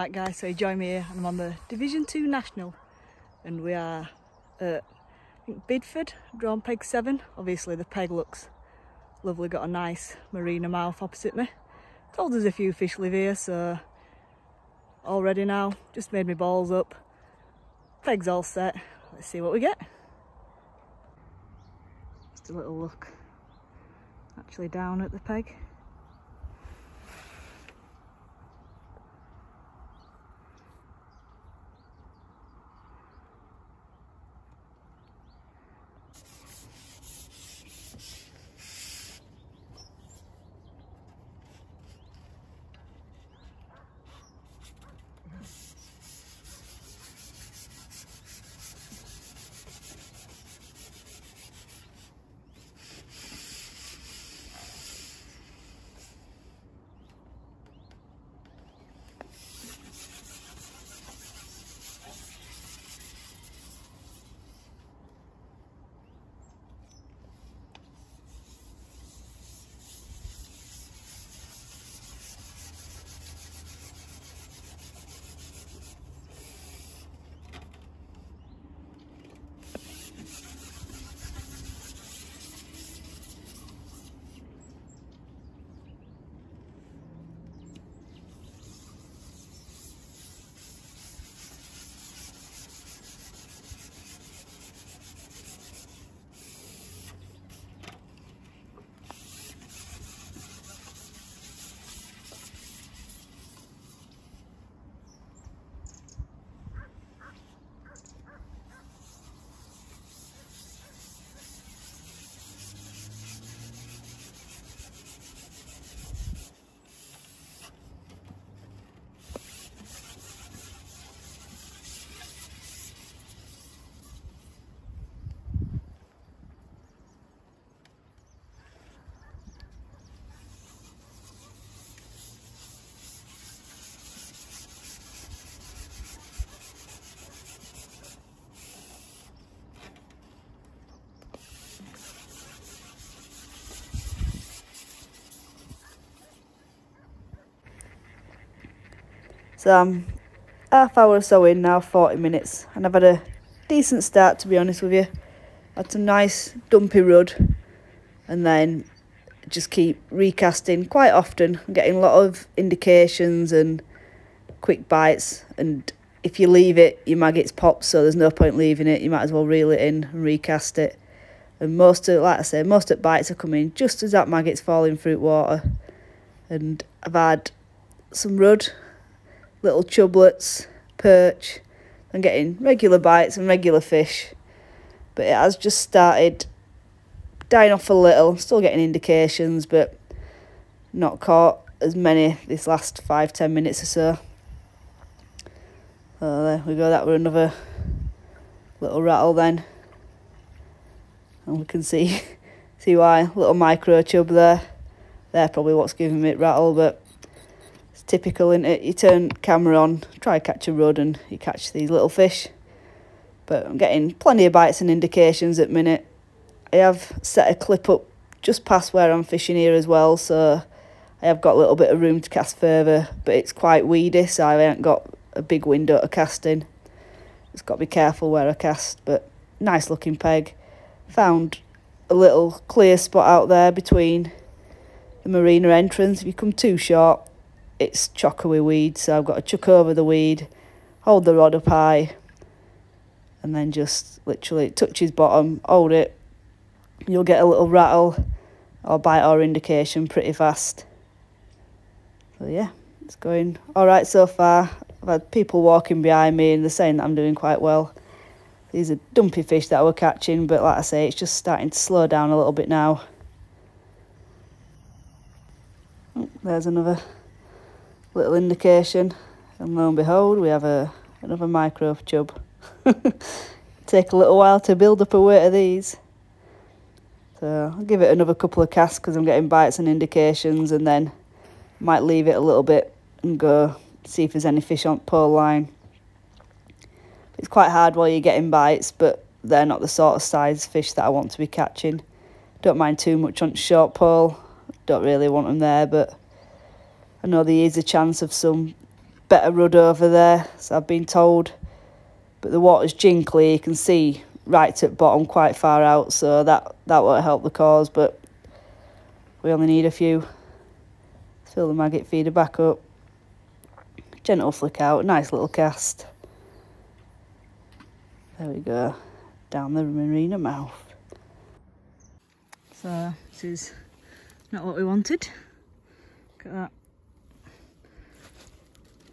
Right guys, so you join me here and I'm on the Division 2 National and we are at I think Bidford, drawn peg 7. Obviously the peg looks lovely, got a nice marina mouth opposite me. Told us a few fish live here, so all ready now. Just made my balls up. Peg's all set. Let's see what we get. Just a little look actually down at the peg. So I'm half hour or so in now, 40 minutes, and I've had a decent start, to be honest with you. Had some nice dumpy rud, and then just keep recasting quite often. I'm getting a lot of indications and quick bites, and if you leave it, your maggot's popped, so there's no point leaving it. You might as well reel it in and recast it. And most of, like I say, most of the bites are coming just as that maggot's falling through water. And I've had some rud, little chublets, perch. I'm getting regular bites and regular fish, but it has just started dying off a little. Still getting indications, but not caught as many this last 5-10 minutes or so. So there we go, that were another little rattle then, and we can see why. Little micro chub there. They're probably what's giving me it rattle, but it's typical, isn't it? You turn camera on, try to catch a rud, and you catch these little fish. But I'm getting plenty of bites and indications at the minute. I have set a clip up just past where I'm fishing here as well, so I have got a little bit of room to cast further, but it's quite weedy, so I haven't got a big window to cast in. Just got to be careful where I cast, but nice looking peg. Found a little clear spot out there between the marina entrance. If you come too short, it's chocker with weed, so I've got to chuck over the weed, hold the rod up high, and then just literally touch his bottom, hold it. You'll get a little rattle or bite or indication pretty fast. So yeah, it's going all right so far. I've had people walking behind me and they're saying that I'm doing quite well. These are dumpy fish that I were catching, but like I say, it's just starting to slow down a little bit now. Oh, there's another little indication, and lo and behold, we have another micro chub. Take a little while to build up a weight of these. So I'll give it another couple of casts because I'm getting bites and indications, and then might leave it a little bit and go see if there's any fish on pole line. It's quite hard while you're getting bites, but they're not the sort of size fish that I want to be catching. Don't mind too much on short pole, don't really want them there, but I know there is a chance of some better rud over there, so I've been told. But the water's jinkly, you can see right at bottom quite far out, so that won't help the cause, but we only need a few. Fill the maggot feeder back up. Gentle flick out, nice little cast. There we go, down the marina mouth. So this is not what we wanted. Look at that.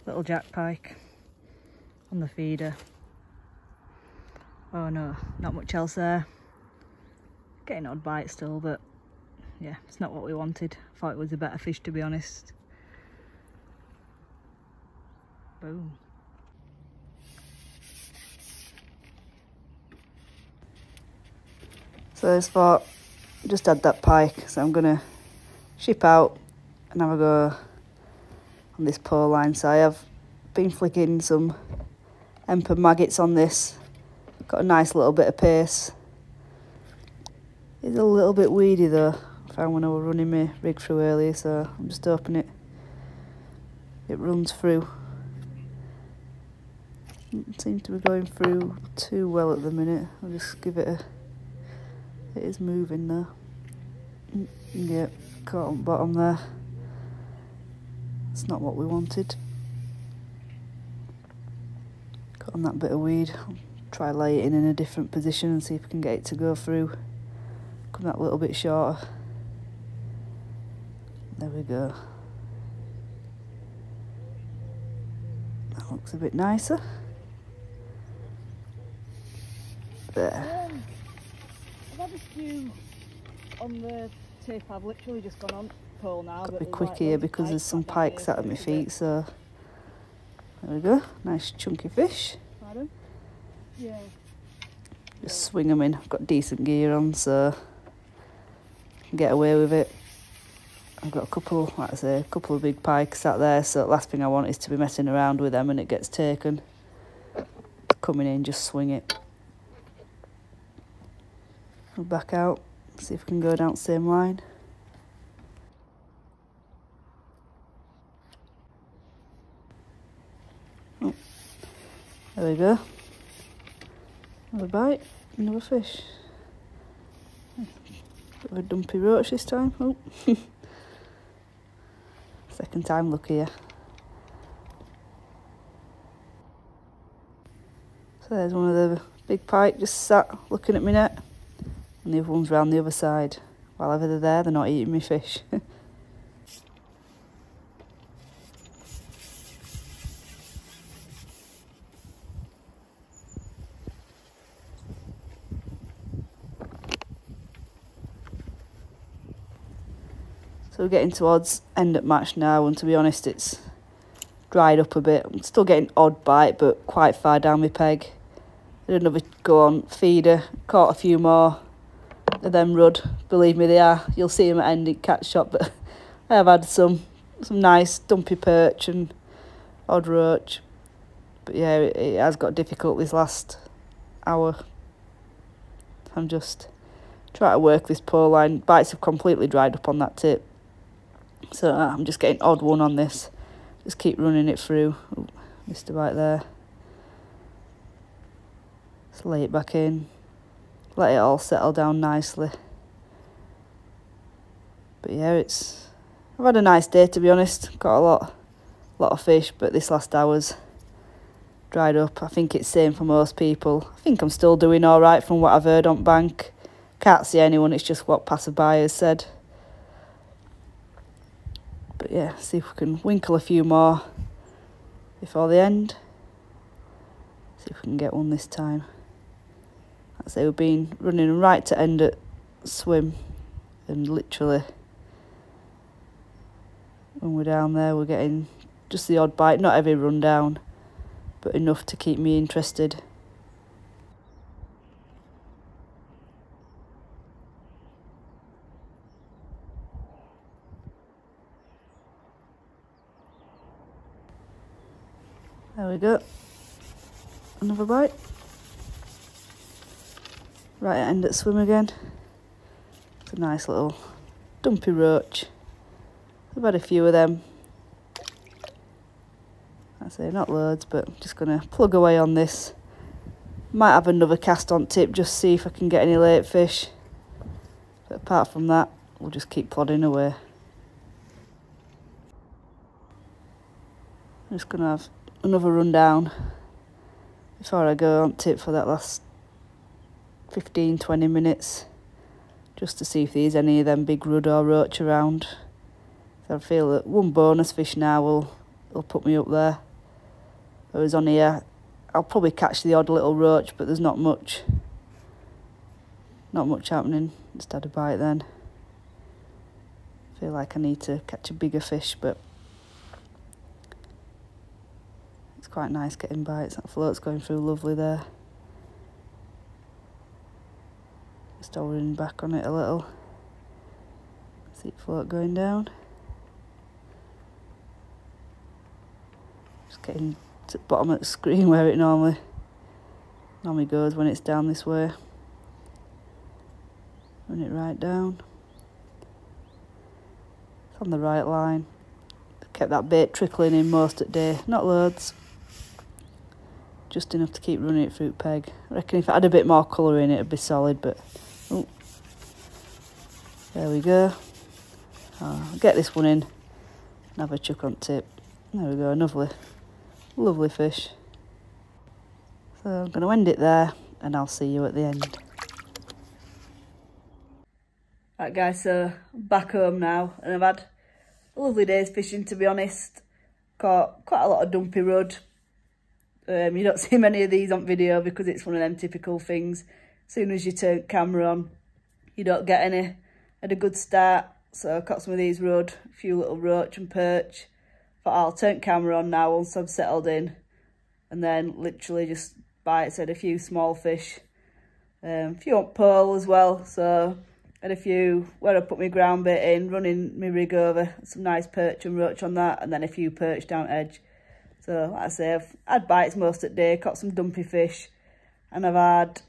Little jack pike on the feeder. Oh no, not much else there. Getting odd bite still, but yeah, it's not what we wanted. Thought it was a better fish, to be honest. Boom. So I just thought, just had that pike, so I'm gonna ship out and have a go on this pole line. So I have been flicking some emperor maggots on this. Got a nice little bit of pace. It's a little bit weedy though. I found when I was running my rig through earlier, so I'm just hoping it runs through. Doesn't seem to be going through too well at the minute. I'll just give it a... It is moving though. Yep, caught on bottom there. It's not what we wanted. Got on that bit of weed. I'll try lay it in a different position and see if we can get it to go through. Come that little bit shorter. There we go. That looks a bit nicer. There. I've had a few on the tip. I've literally just gone on pole now. Got to be quick here because there's some pike sat at my feet, so there we go. Nice chunky fish. Pardon? Yeah. Just swing them in. I've got decent gear on, so I can get away with it. I've got a couple, like I say, a couple of big pike sat there, so the last thing I want is to be messing around with them and it gets taken. Coming in, just swing it. We'll back out, see if we can go down the same line. Oh, there we go. Another bite, another fish. Bit of a dumpy roach this time. Oh. Second time luckier. So there's one of the big pike just sat looking at my net, and the other one's round the other side. While ever they're there, they're not eating me fish. So we're getting towards end at match now, and to be honest it's dried up a bit. I'm still getting odd bite, but quite far down my peg. Did another go on feeder, caught a few more of them rud. Believe me, they are. You'll see them at end in catch shop, but I have had some nice dumpy perch and odd roach. But yeah, it has got difficult this last hour. I'm just trying to work this pole line. Bites have completely dried up on that tip. So I'm just getting odd one on this. Just keep running it through. Ooh, missed a bite there. Just lay it back in. Let it all settle down nicely. But yeah, I've had a nice day, to be honest. Got a lot of fish, but this last hour's dried up. I think it's same for most people. I think I'm still doing all right from what I've heard on bank. Can't see anyone, it's just what passerby has said. But yeah, see if we can winkle a few more before the end. See if we can get one this time. Like I say, we've been running right to end at swim, and literally when we're down there we're getting just the odd bite. Not every run down, but enough to keep me interested. There we go. Another bite. Right at end at swim again. It's a nice little dumpy roach. I've had a few of them. I say not loads, but I'm just going to plug away on this. Might have another cast on tip, just see if I can get any late fish. But apart from that, we'll just keep plodding away. I'm just going to have another run down before I go on tip for that last 15-20 minutes, just to see if there's any of them big rudd or roach around. So I feel that one bonus fish now will put me up there. Whereas on here, I'll probably catch the odd little roach, but there's not much happening. Just had a bite then. I feel like I need to catch a bigger fish, but it's quite nice getting bites. That float's going through lovely there. Just hovering back on it a little. See it float going down. Just getting to the bottom of the screen where it normally goes when it's down this way. Run it right down. It's on the right line. Kept that bait trickling in most of the day. Not loads. Just enough to keep running it through peg. I reckon if it had a bit more colour in it, it'd be solid, but oh, there we go. I'll get this one in and have a chuck on tip. There we go, lovely fish. So I'm going to end it there and I'll see you at the end. Right guys, so I'm back home now and I've had a lovely day's fishing, to be honest. Caught quite a lot of dumpy rudd. You don't see many of these on video because it's one of them typical things. As soon as you turn camera on, you don't get any. Had a good start, so I caught some of these rudd, a few little roach and perch. Thought I'll turn camera on now once I've settled in, and then literally just bites. Had a few small fish, a few on pole as well. So had a few where I put my ground bait in, running my rig over, some nice perch and roach on that, and then a few perch down edge. So like I say, I've had bites most of the day, caught some dumpy fish, and I've had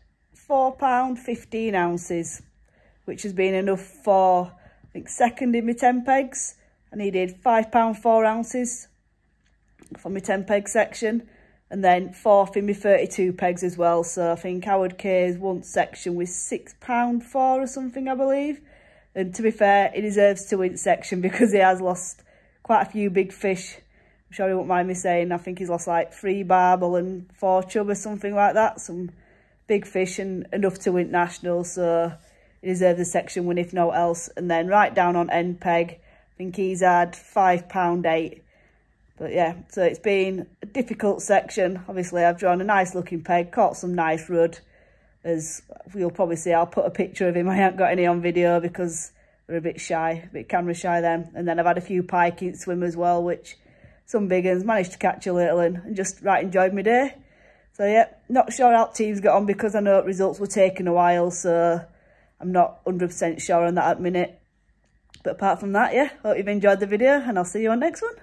£4 15 ounces, which has been enough for, I think, second in my 10 pegs. I needed £5 4 ounces for my 10 peg section, and then fourth in my 32 pegs as well. So I think Howard K's once section was £6 4 or something, I believe. And to be fair, he deserves to win section because he has lost quite a few big fish. I'm sure he won't mind me saying, I think he's lost like 3 barbel and 4 chub or something like that. Some big fish and enough to win nationals, so he deserves a section win if no else. And then right down on end peg, I think he's had £5 8. But yeah, so it's been a difficult section. Obviously, I've drawn a nice looking peg, caught some nice rudd. As you'll probably see, I'll put a picture of him. I haven't got any on video because they're a bit shy, a bit camera shy then. And then I've had a few pike in swim as well, which some big ones managed to catch a little and just right enjoyed my day. So yeah, not sure how teams got on because I know results were taking a while, so I'm not 100% sure on that at the minute. But apart from that, yeah, hope you've enjoyed the video and I'll see you on next one.